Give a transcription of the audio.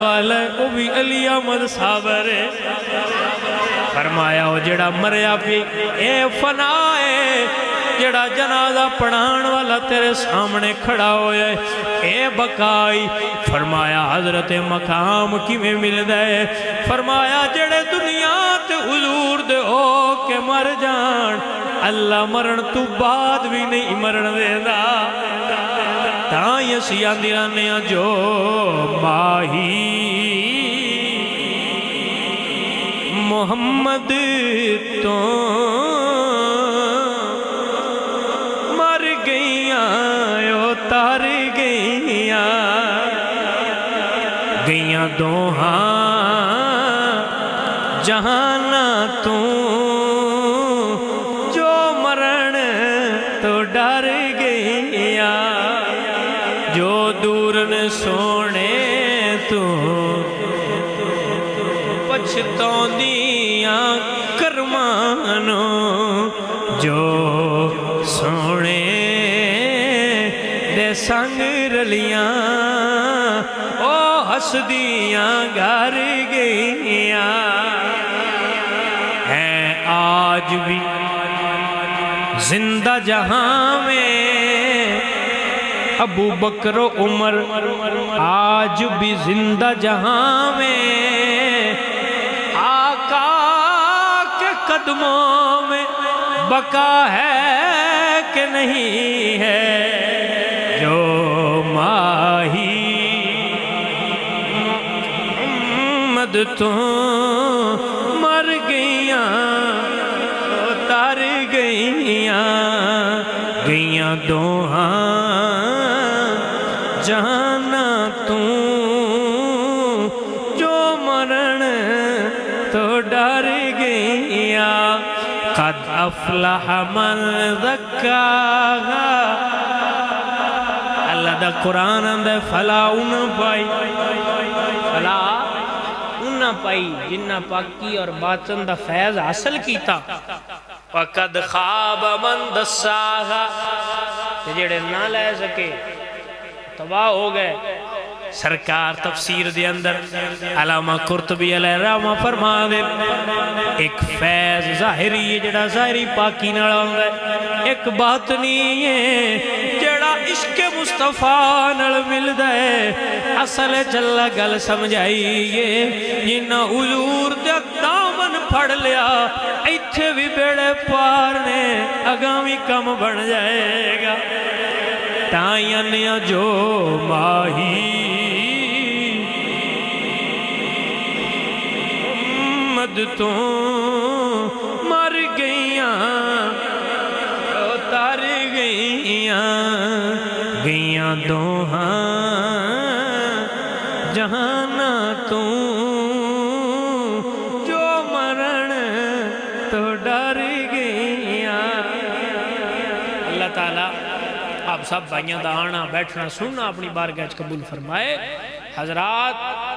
وہ بھی علی احمد صابر فرمایا وہ جڑا مریا پی اے فنا ہے جڑا جنازہ پڑھان والا تیرے سامنے کھڑا ہویا ہے اے بقائی فرمایا حضرت مقام کی میں مل دے فرمایا جڑے دنیا تے حضور دے ہو کے مر جان اللہ مرن تو بعد بھی نہیں مرن دے دا تاں یسیاں دیرانے جو ماہی محمد تو مر گئیاں اتار گئیاں گئیاں دوہاں جہانا تو جو مرن تو ڈر گئیاں جو دورن سونے تو پچھتوں دیاں کرمانو جو سونے دے سنگ رلیاں او ہس دیاں گھر گئیاں ہیں آج بھی زندہ جہاں میں ابو بکر و عمر آج بھی زندہ جہاں میں آقا کے قدموں میں بقا ہے کہ نہیں ہے جو ماہی محمد تو مر گئیاں اتار گئیاں گئیاں دوہاں جانا تو جو مرن تو ڈر گئیاں قد افلح من ذکاہا اللہ دا قرآن اندے فلا انہ پائی فلا انہ پائی جنہ پاکی اور باطن دا فیض حاصل کیتا وقد خواب من دساہا جڑے نہ لے سکے تباہ ہو گئے سرکار تفسیر دے اندر علامہ قرطبی علیہ الرحمہ فرما دے ایک فیض ظاہری ہے جڑا ظاہری پاکی نہ ہوندہ ہے ایک باطنی ہے جڑا عشق مصطفیٰ نل مل دے اصل چلا گل سمجھائیے جنہ حضور دے دامن پھڑ لیا ایتھے بھی بیڑے پار نے اگامی کم بن جائے گا تائیاں جو ماہی محمد تو مر گئیاں اتار گئیاں گئیاں دوہاں جہانا تو جو مرن تو ڈر گئیاں اللہ تعالیٰ آپ سب بھائیاں دا آنا بیٹھنا سننا اپنی بارگاہ قبول فرمائے حضرات